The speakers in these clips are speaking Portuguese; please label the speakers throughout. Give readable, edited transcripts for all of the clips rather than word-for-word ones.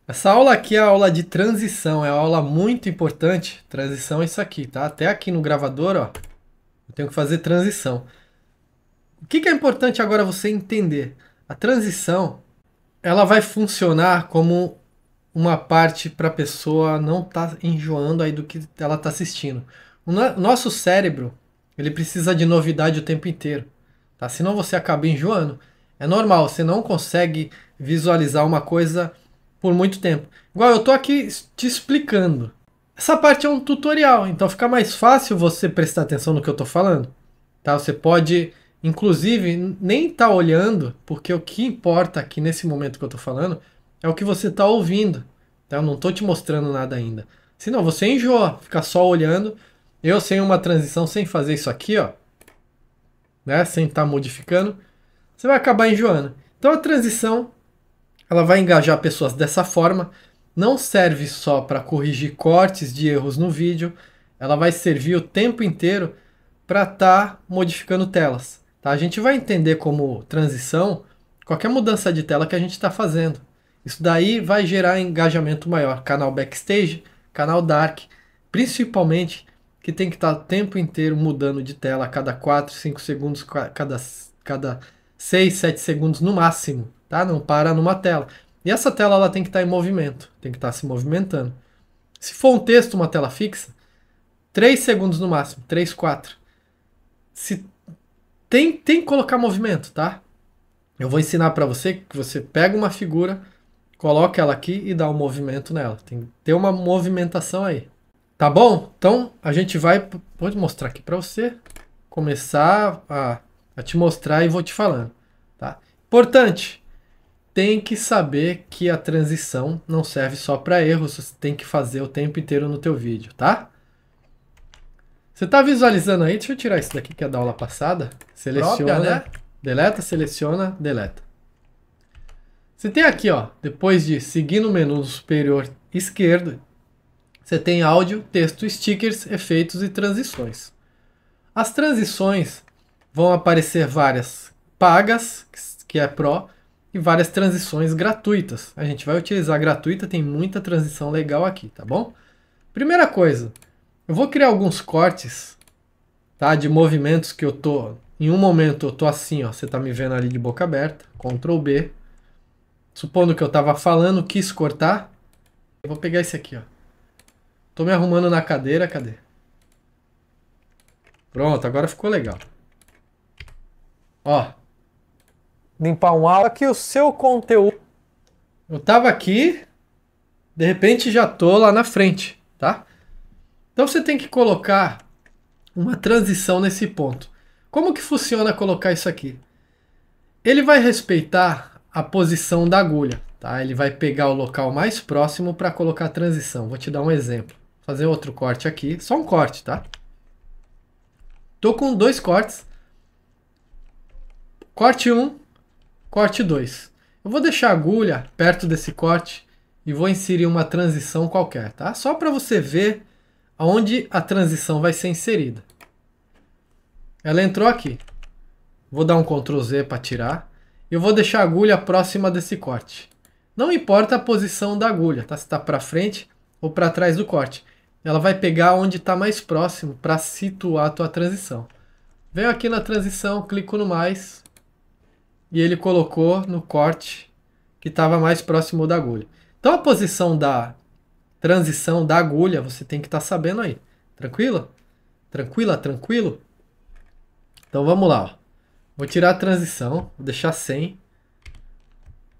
Speaker 1: Essa aula aqui é a aula de transição, é uma aula muito importante. Transição é isso aqui, tá? Até aqui no gravador, ó, eu tenho que fazer transição. O que é importante agora você entender? A transição, ela vai funcionar como uma parte para a pessoa não estar enjoando aí do que ela está assistindo. O nosso cérebro, ele precisa de novidade o tempo inteiro, tá? Senão você acaba enjoando. É normal, você não consegue visualizar uma coisa por muito tempo. Igual eu tô aqui te explicando. Essa parte é um tutorial, então fica mais fácil você prestar atenção no que eu tô falando, tá? Você pode, inclusive, nem estar olhando, porque o que importa aqui nesse momento que eu tô falando é o que você tá ouvindo, tá? Eu não tô te mostrando nada ainda. Senão você enjoa, fica só olhando. Eu sem uma transição, sem fazer isso aqui, ó, né? Sem estar modificando, você vai acabar enjoando. Então a transição ela vai engajar pessoas dessa forma. Não serve só para corrigir cortes de erros no vídeo, ela vai servir o tempo inteiro para estar modificando telas. Tá? A gente vai entender como transição qualquer mudança de tela que a gente está fazendo. Isso daí vai gerar engajamento maior. Canal Backstage, canal Dark, principalmente que tem que estar o tempo inteiro mudando de tela a cada 4, 5 segundos, cada 6, 7 segundos no máximo, tá? Não para numa tela. E essa tela ela tem que estar em movimento, tem que estar se movimentando. Se for um texto, uma tela fixa, 3 segundos no máximo, 3, 4. Se tem que colocar movimento, tá? Eu vou ensinar para você que você pega uma figura, coloca ela aqui e dá um movimento nela. Tem que ter uma movimentação aí. Tá bom? Então a gente vai. Vou mostrar aqui para você. Começar a te mostrar e vou te falando. Tá? Importante. Tem que saber que a transição não serve só para erros. Você tem que fazer o tempo inteiro no teu vídeo, tá? Você está visualizando aí? Deixa eu tirar isso daqui que é da aula passada. Seleciona, própria, né? Deleta, seleciona, deleta. Você tem aqui, ó, depois de seguir no menu superior esquerdo, você tem áudio, texto, stickers, efeitos e transições. As transições vão aparecer várias pagas, que é Pro, e várias transições gratuitas. A gente vai utilizar gratuita, tem muita transição legal aqui, tá bom? Primeira coisa, eu vou criar alguns cortes, tá, de movimentos que eu tô... Em um momento eu tô assim, ó, você tá me vendo ali de boca aberta, Ctrl B. Supondo que eu tava falando, quis cortar, eu vou pegar esse aqui, ó. Tô me arrumando na cadeira, cadê? Pronto, agora ficou legal. Ó.
Speaker 2: Limpar um áudio que o seu conteúdo.
Speaker 1: Eu tava aqui, de repente já tô lá na frente, tá? Então você tem que colocar uma transição nesse ponto. Como que funciona colocar isso aqui? Ele vai respeitar a posição da agulha, tá? Ele vai pegar o local mais próximo para colocar a transição. Vou te dar um exemplo. Vou fazer outro corte aqui, só um corte, tá? Tô com dois cortes. Corte 1, corte 2. Eu vou deixar a agulha perto desse corte e vou inserir uma transição qualquer, tá? Só para você ver aonde a transição vai ser inserida. Ela entrou aqui. Vou dar um Ctrl Z para tirar. E eu vou deixar a agulha próxima desse corte. Não importa a posição da agulha, tá? Se está para frente ou para trás do corte. Ela vai pegar onde está mais próximo para situar a tua transição. Venho aqui na transição, clico no mais. E ele colocou no corte que estava mais próximo da agulha. Então a posição da transição da agulha você tem que estar sabendo aí. Tranquilo? Tranquila? Tranquilo? Então vamos lá. Ó. Vou tirar a transição, vou deixar 100.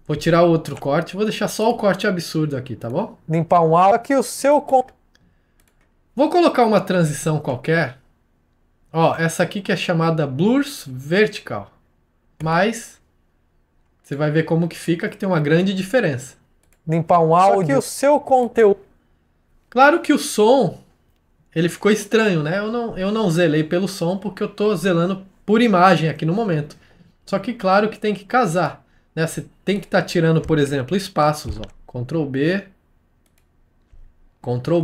Speaker 1: Vou tirar o outro corte, vou deixar só o corte absurdo aqui, tá bom?
Speaker 2: Limpar um áudio que o seu conteúdo.
Speaker 1: Vou colocar uma transição qualquer. Ó, essa aqui que é chamada Blurs Vertical. Mas você vai ver como que fica, que tem uma grande diferença.
Speaker 2: Limpar um áudio que o seu conteúdo.
Speaker 1: Claro que o som, ele ficou estranho, né? Eu não zelei pelo som porque eu tô zelando por imagem aqui no momento. Só que claro que tem que casar, né? Você tem que estar tirando, por exemplo, espaços, ó. Ctrl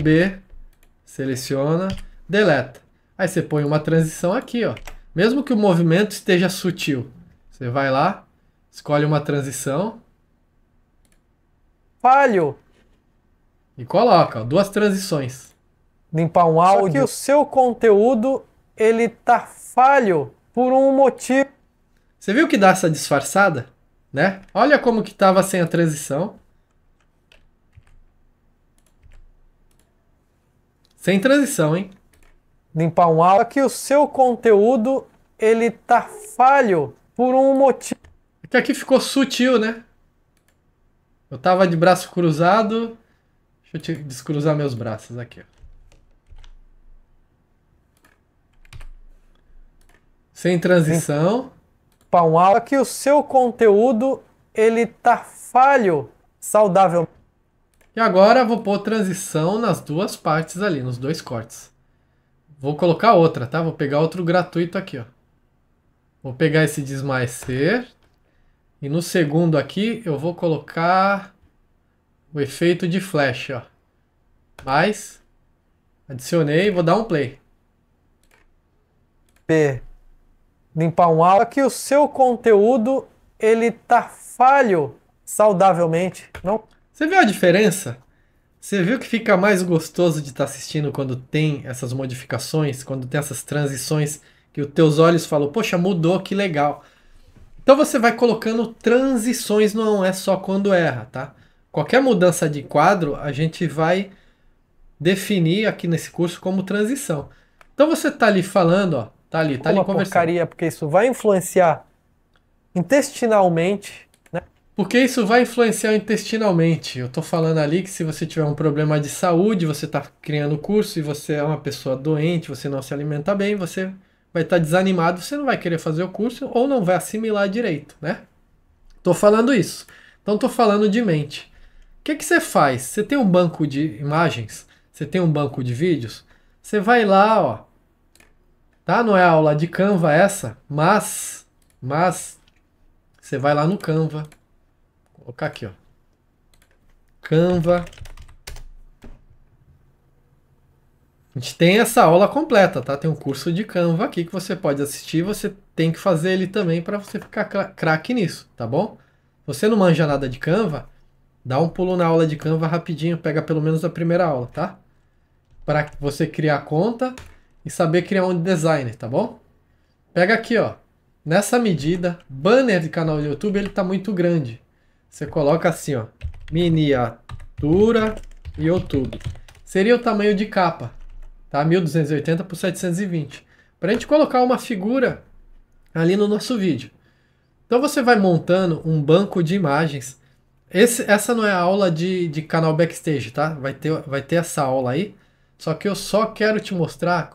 Speaker 1: B, seleciona, deleta. Aí você põe uma transição aqui, ó. Mesmo que o movimento esteja sutil, você vai lá, escolhe uma transição.
Speaker 2: Falho
Speaker 1: E coloca, ó, duas transições.
Speaker 2: Limpar um áudio. Só que o seu conteúdo, ele tá falho por um motivo.
Speaker 1: Você viu que dá essa disfarçada? Né? Olha como que tava sem a transição. Sem transição, hein?
Speaker 2: Limpar um áudio. Só que o seu conteúdo, ele tá falho por um motivo.
Speaker 1: É que aqui ficou sutil, né? Eu tava de braço cruzado. Deixa eu descruzar meus braços aqui, ó. Sem transição.
Speaker 2: Limpar um áudio. Só que o seu conteúdo, ele tá falho saudável.
Speaker 1: E agora vou pôr transição nas duas partes ali, nos dois cortes. Vou colocar outra, tá? Vou pegar outro gratuito aqui, ó. Vou pegar esse desmaecer. E no segundo aqui eu vou colocar o efeito de flash, ó. Mais. Adicionei, vou dar um play.
Speaker 2: B. Limpar um áudio. Só que o seu conteúdo, ele tá falho saudavelmente. Não.
Speaker 1: Você viu a diferença? Você viu que fica mais gostoso de estar assistindo quando tem essas modificações, quando tem essas transições que os teus olhos falam, poxa, mudou, que legal. Então você vai colocando transições, não é só quando erra, tá? Qualquer mudança de quadro, a gente vai definir aqui nesse curso como transição. Então você tá ali falando, ó, tá ali
Speaker 2: Uma
Speaker 1: conversando.
Speaker 2: porcaria, porque isso vai influenciar intestinalmente, né?
Speaker 1: Porque isso vai influenciar intestinalmente. Eu tô falando ali que se você tiver um problema de saúde, você tá criando curso e você é uma pessoa doente, você não se alimenta bem, você vai estar desanimado, você não vai querer fazer o curso ou não vai assimilar direito, né? Tô falando isso. Então tô falando de mente. O que que você faz? Você tem um banco de imagens, você tem um banco de vídeos, você vai lá, ó. Tá? Não é aula de Canva essa, mas você vai lá no Canva. Vou colocar aqui, ó. Canva. A gente tem essa aula completa, tá? Tem um curso de Canva aqui que você pode assistir, você tem que fazer ele também para você ficar craque nisso, tá bom? Se você não manja nada de Canva, dá um pulo na aula de Canva rapidinho, pega pelo menos a primeira aula, tá? Para você criar conta e saber criar um design, tá bom? Pega aqui, ó. Nessa medida, banner de canal de YouTube, ele tá muito grande. Você coloca assim, ó, miniatura YouTube. Seria o tamanho de capa, tá? 1280 por 720. Para a gente colocar uma figura ali no nosso vídeo. Então você vai montando um banco de imagens. Essa não é a aula de canal Backstage, tá? Vai ter essa aula aí. Só que eu só quero te mostrar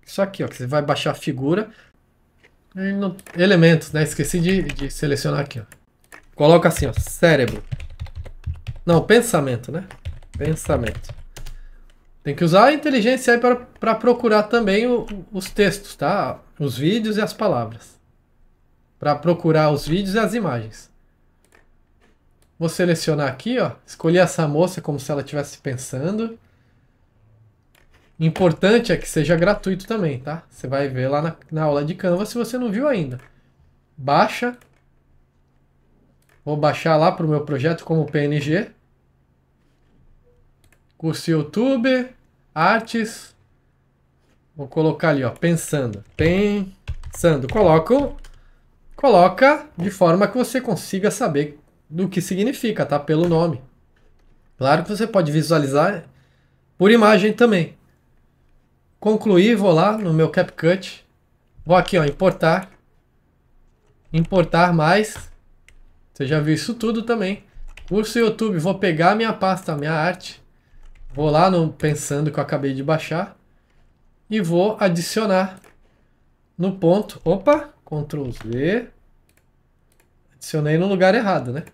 Speaker 1: isso aqui, ó. Que você vai baixar a figura. Elementos, né? Esqueci de selecionar aqui, ó. Coloca assim, ó, cérebro. Não, pensamento, né? Pensamento. Tem que usar a inteligência aí para procurar também os textos, tá? Os vídeos e as palavras. Para procurar os vídeos e as imagens. Vou selecionar aqui, ó. Escolher essa moça como se ela estivesse pensando. Importante é que seja gratuito também, tá? Você vai ver lá na aula de Canva se você não viu ainda. Baixa. Vou baixar lá para o meu projeto como PNG. Curso YouTube, artes. Vou colocar ali, ó, pensando. Pensando. Coloca de forma que você consiga saber do que significa, tá? Pelo nome. Claro que você pode visualizar por imagem também. Concluir, vou lá no meu CapCut. Vou aqui, ó, importar. Importar mais. Você já viu isso tudo também. Curso YouTube, vou pegar a minha pasta, minha arte. Vou lá no Pensando que eu acabei de baixar. E vou adicionar no ponto. Opa, Ctrl Z. Adicionei no lugar errado, né?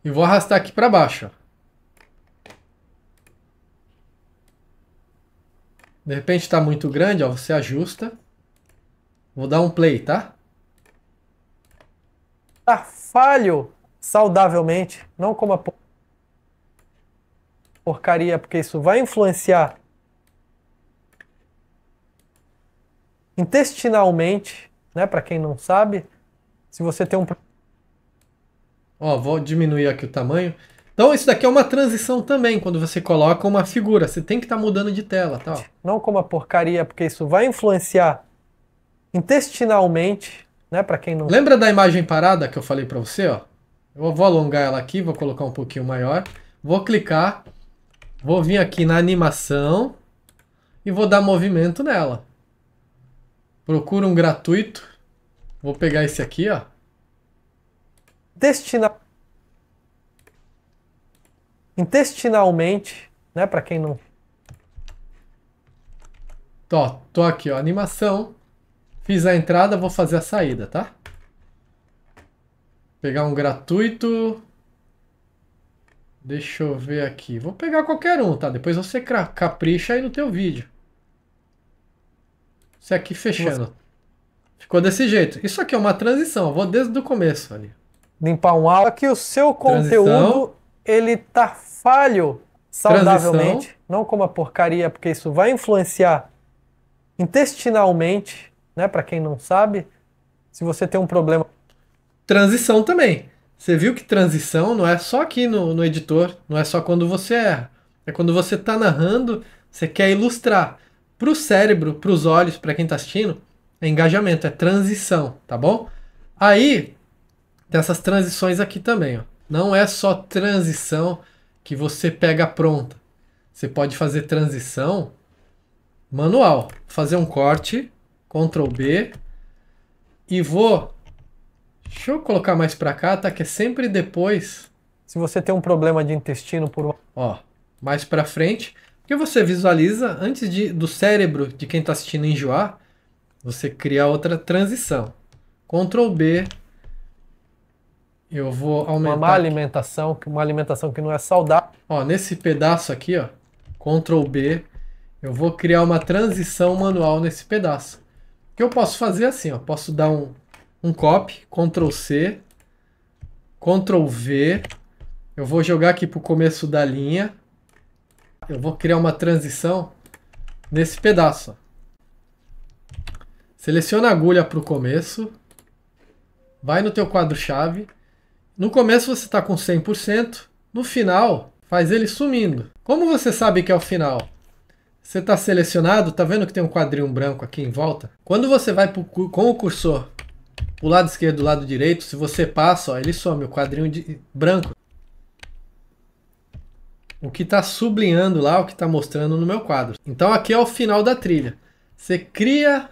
Speaker 1: E vou arrastar aqui para baixo, ó. De repente está muito grande, ó, você ajusta. Vou dar um play, tá?
Speaker 2: Tá falho saudavelmente, não como a porcaria, porque isso vai influenciar intestinalmente, né? Para quem não sabe, Se você tem um...
Speaker 1: Ó, vou diminuir aqui o tamanho. Então isso daqui é uma transição também, quando você coloca uma figura. Você tem que estar mudando de tela, tá? Ó.
Speaker 2: Não coma porcaria, porque isso vai influenciar intestinalmente, né? Para quem não...
Speaker 1: Lembra da imagem parada que eu falei para você, ó? Eu vou alongar ela aqui, vou colocar um pouquinho maior. Vou clicar, vou vir aqui na animação e vou dar movimento nela. Procura um gratuito. Vou pegar esse aqui, ó.
Speaker 2: Intestinalmente, né? Para quem não...
Speaker 1: Tô aqui, ó, animação. Fiz a entrada, vou fazer a saída, tá? Pegar um gratuito. Deixa eu ver aqui. Vou pegar qualquer um, tá? Depois você capricha aí no teu vídeo. Esse aqui fechando. Ficou desse jeito. Isso aqui é uma transição. Eu vou desde o começo ali.
Speaker 2: Limpar um áudio. Que o seu conteúdo,
Speaker 1: Transição.
Speaker 2: ele tá falho saudavelmente.
Speaker 1: Transição.
Speaker 2: Não coma porcaria, porque isso vai influenciar intestinalmente, né? Para quem não sabe, se você tem um problema...
Speaker 1: Transição também. Você viu que transição não é só aqui no editor, não é só quando você erra. É quando você está narrando, você quer ilustrar. Para o cérebro, para os olhos, para quem está assistindo, é engajamento, é transição, tá bom? Aí, tem essas transições aqui também. Ó. Não é só transição que você pega pronta. Você pode fazer transição manual. Fazer um corte, Ctrl B, e vou... Deixa eu colocar mais pra cá, tá? Que é sempre depois.
Speaker 2: Se você tem um problema de intestino por...
Speaker 1: Ó, mais pra frente. Porque você visualiza, antes do cérebro de quem tá assistindo enjoar, você cria outra transição. Ctrl B. Eu vou aumentar...
Speaker 2: Uma má alimentação, uma alimentação que não é saudável.
Speaker 1: Ó, nesse pedaço aqui, ó. Ctrl B. Eu vou criar uma transição manual nesse pedaço. O que eu posso fazer assim, ó. Posso dar um copy, Ctrl C, Ctrl V, eu vou jogar aqui para o começo da linha, eu vou criar uma transição nesse pedaço. Seleciona a agulha para o começo, vai no teu quadro-chave, no começo você está com 100%, no final faz ele sumindo. Como você sabe que é o final? Você está selecionado, tá vendo que tem um quadrinho branco aqui em volta? Quando você vai com o cursor o lado esquerdo, do lado direito, se você passa, ó, ele some o quadrinho branco. O que está sublinhando lá, o que está mostrando no meu quadro. Então aqui é o final da trilha. Você cria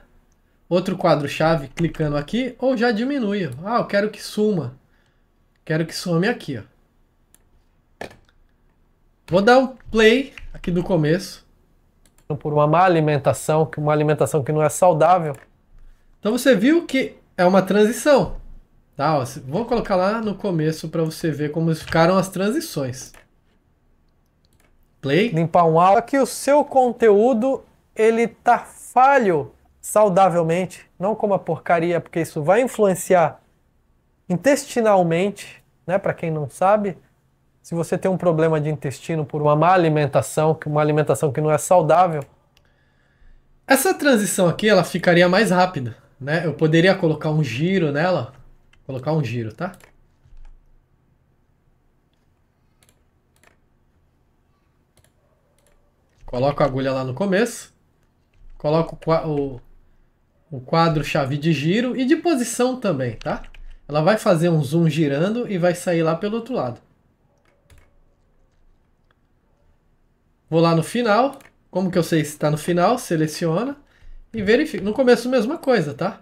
Speaker 1: outro quadro-chave clicando aqui, ou já diminui. Ah, eu quero que suma. Quero que some aqui. Ó. Vou dar um play aqui do começo.
Speaker 2: Por uma má alimentação, uma alimentação que não é saudável.
Speaker 1: Então você viu que é uma transição, tá? Ó, vou colocar lá no começo para você ver como ficaram as transições. Play.
Speaker 2: Limpar um áudio. Que o seu conteúdo, ele tá falho saudavelmente. Não coma porcaria, porque isso vai influenciar intestinalmente, né? Para quem não sabe, se você tem um problema de intestino por uma má alimentação, uma alimentação que não é saudável.
Speaker 1: Essa transição aqui, ela ficaria mais rápida. Né? Eu poderia colocar um giro nela. Colocar um giro, tá? Coloco a agulha lá no começo. Coloco o quadro-chave de giro e de posição também, tá? Ela vai fazer um zoom girando e vai sair lá pelo outro lado. Vou lá no final. Como que eu sei se está no final? Seleciona. E verifica. No começo, mesma coisa, tá?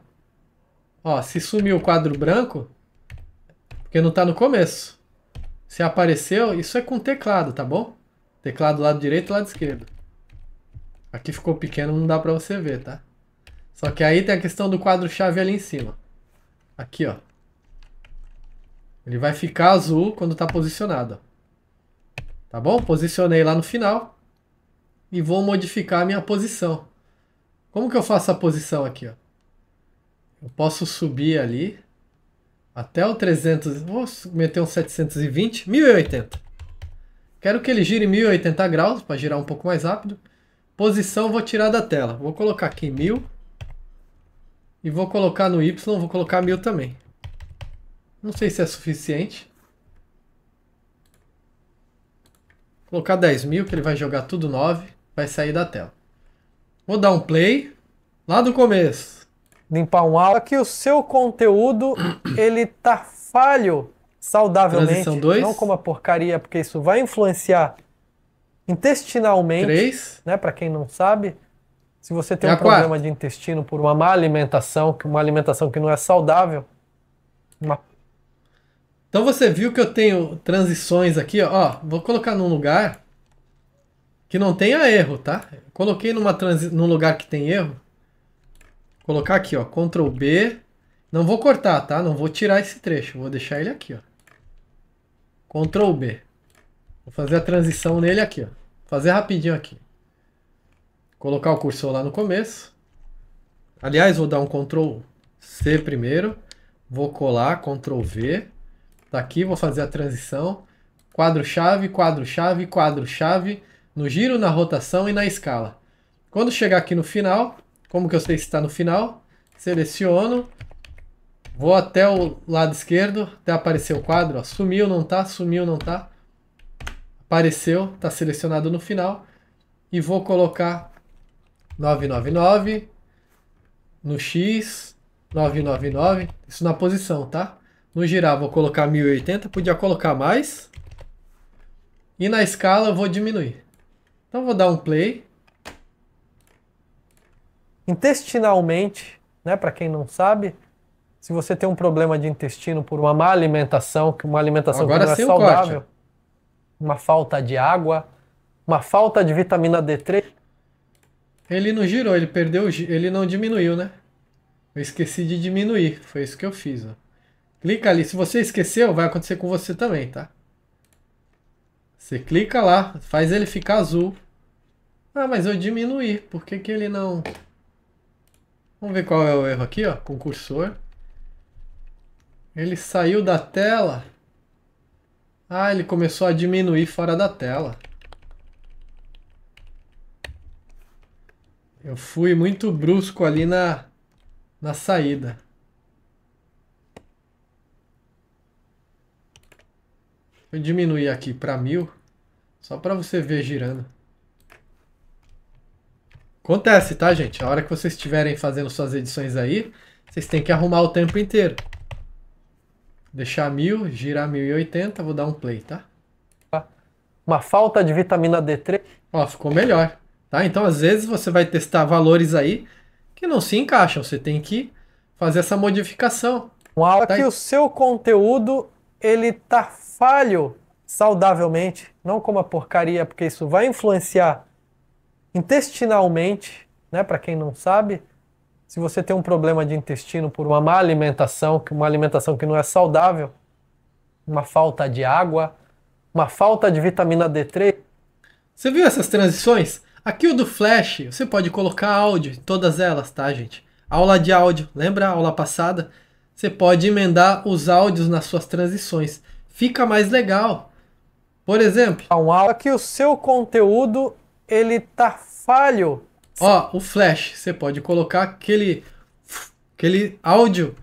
Speaker 1: Ó, se sumiu o quadro branco, porque não tá no começo. Se apareceu, isso é com teclado, tá bom? Teclado lado direito e lado esquerdo. Aqui ficou pequeno, não dá pra você ver, tá? Só que aí tem a questão do quadro-chave ali em cima. Aqui, ó. Ele vai ficar azul quando tá posicionado. Ó. Tá bom? Posicionei lá no final. E vou modificar a minha posição. Como que eu faço a posição aqui, ó? Eu posso subir ali até o 300, vou meter um 720, 1080. Quero que ele gire 1080 graus, para girar um pouco mais rápido. Posição vou tirar da tela. Vou colocar aqui 1000. E vou colocar no Y, vou colocar 1000 também. Não sei se é suficiente. Vou colocar 10.000, que ele vai jogar tudo 9. Vai sair da tela. Vou dar um play. Lá do começo.
Speaker 2: Limpar um áudio. Aqui o seu conteúdo, ele tá falho saudavelmente.
Speaker 1: Transição 2.
Speaker 2: Não como a porcaria, porque isso vai influenciar intestinalmente.
Speaker 1: 3.
Speaker 2: Né? Para quem não sabe, se você tem
Speaker 1: É
Speaker 2: um
Speaker 1: a
Speaker 2: problema
Speaker 1: quarta.
Speaker 2: de intestino por uma má alimentação, uma alimentação que não é saudável,
Speaker 1: Então você viu que eu tenho transições aqui, ó. Ó, vou colocar num lugar que não tenha erro, tá? Coloquei num lugar que tem erro. Vou colocar aqui, ó, Ctrl B. Não vou cortar, tá? Não vou tirar esse trecho, vou deixar ele aqui, ó. Ctrl B. Vou fazer a transição nele aqui, ó. Fazer rapidinho aqui. Colocar o cursor lá no começo. Aliás, vou dar um Ctrl C primeiro. Vou colar, Ctrl V. Tá aqui, vou fazer a transição. Quadro-chave, quadro-chave, quadro-chave. No giro, na rotação e na escala. Quando chegar aqui no final, como que eu sei se está no final? Seleciono. Vou até o lado esquerdo, até aparecer o quadro. Ó. Sumiu, não tá? Sumiu, não tá? Apareceu, tá selecionado no final. E vou colocar 999 no X, 999, isso na posição, tá? No girar vou colocar 1080, podia colocar mais. E na escala eu vou diminuir. Então vou dar um play.
Speaker 2: intestinalmente, né? Para quem não sabe, se você tem um problema de intestino por uma má alimentação, uma alimentação
Speaker 1: Agora
Speaker 2: que não é
Speaker 1: sem o
Speaker 2: saudável,
Speaker 1: corte.
Speaker 2: uma falta de água, uma falta de vitamina D3.
Speaker 1: Ele não girou, ele perdeu, ele não diminuiu, né? Eu esqueci de diminuir, foi isso que eu fiz, ó. Clica ali, se você esqueceu, vai acontecer com você também, tá? Você clica lá, faz ele ficar azul. Ah, mas eu diminuí, por que que ele não... Vamos ver qual é o erro aqui, ó, com o cursor. Ele saiu da tela. Ah, ele começou a diminuir fora da tela. Eu fui muito brusco ali na saída. Vou diminuir aqui para 1000, só para você ver girando. Acontece, tá, gente? A hora que vocês estiverem fazendo suas edições aí, vocês têm que arrumar o tempo inteiro. Deixar 1000, girar 1080, vou dar um play, tá?
Speaker 2: Uma falta de vitamina D3.
Speaker 1: Ó, ficou melhor, tá? Então, às vezes, você vai testar valores aí que não se encaixam. Você tem que fazer essa modificação.
Speaker 2: Tá? Que o seu conteúdo, ele tá falho saudavelmente, não como a porcaria, porque isso vai influenciar intestinalmente, né? Para quem não sabe, se você tem um problema de intestino por uma má alimentação, uma alimentação que não é saudável, uma falta de água, uma falta de vitamina D3.
Speaker 1: Você viu essas transições? Aqui o do Flash, você pode colocar áudio em todas elas, tá, gente? Aula de áudio, lembra a aula passada? Você pode emendar os áudios nas suas transições. Fica mais legal. Por exemplo...
Speaker 2: Aqui o seu conteúdo, ele tá falho.
Speaker 1: Ó, o Flash, você pode colocar aquele áudio.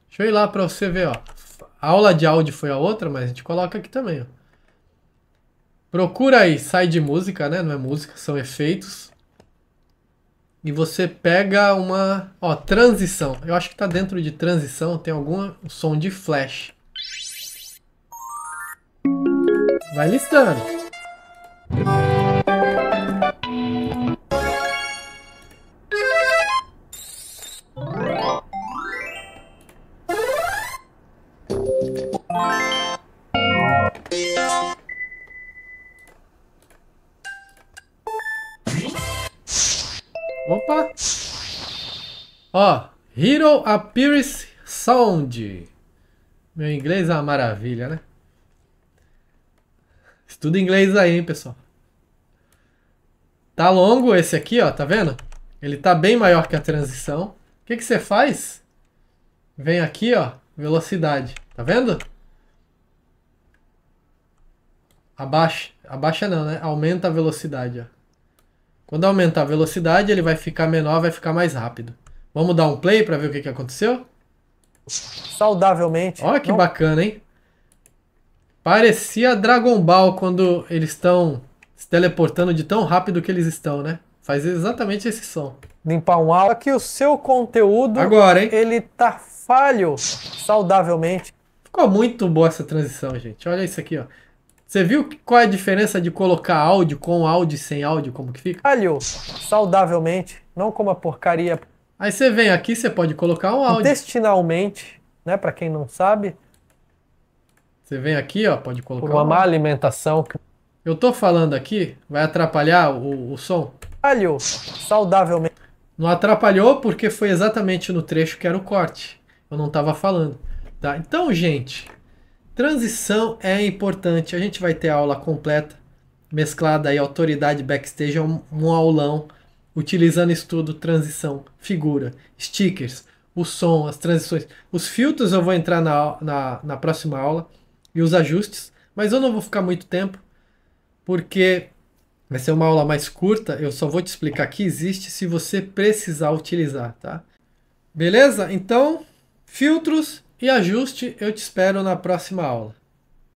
Speaker 1: Deixa eu ir lá para você ver, ó. A aula de áudio foi a outra, mas a gente coloca aqui também, ó. Procura aí, sai de música, né? Não é música, são efeitos. E você pega uma, ó, transição. Eu acho que tá dentro de transição, tem algum som de flash. Vai listando. Opa! Ó, Hero Appears Sound. Meu inglês é uma maravilha, né? Estuda inglês aí, hein, pessoal. Tá longo esse aqui, ó, tá vendo? Ele tá bem maior que a transição. O que que você faz? Vem aqui, ó, velocidade. Tá vendo? Abaixa não, né? Aumenta a velocidade, ó. Quando aumentar a velocidade, ele vai ficar menor, vai ficar mais rápido. Vamos dar um play para ver o que que aconteceu?
Speaker 2: saudavelmente.
Speaker 1: Olha que bacana, hein? Parecia Dragon Ball quando eles estão se teleportando de tão rápido que eles estão, né? Faz exatamente esse som.
Speaker 2: Limpar um áudio. Aqui o seu conteúdo,
Speaker 1: Agora, hein?
Speaker 2: ele tá falho saudavelmente.
Speaker 1: Ficou muito boa essa transição, gente. Olha isso aqui, ó. Você viu qual é a diferença de colocar áudio com áudio e sem áudio, como que fica?
Speaker 2: Falho saudavelmente, não como a porcaria.
Speaker 1: Aí você vem aqui, você pode colocar um áudio.
Speaker 2: Intestinalmente, né, para quem não sabe,
Speaker 1: Você vem aqui, ó, pode colocar
Speaker 2: por uma
Speaker 1: um
Speaker 2: má
Speaker 1: áudio.
Speaker 2: alimentação.
Speaker 1: Eu tô falando aqui, vai atrapalhar o som?
Speaker 2: Falho saudavelmente.
Speaker 1: Não atrapalhou porque foi exatamente no trecho que era o corte. Eu não estava falando, tá? Então, gente, transição é importante. A gente vai ter a aula completa, mesclada aí, autoridade backstage, é um aulão, utilizando estudo, transição, figura, stickers, o som, as transições. Os filtros eu vou entrar na próxima aula e os ajustes, mas eu não vou ficar muito tempo, porque vai ser uma aula mais curta, eu só vou te explicar que existe se você precisar utilizar, tá? Beleza? Então, filtros e ajuste, eu te espero na próxima aula.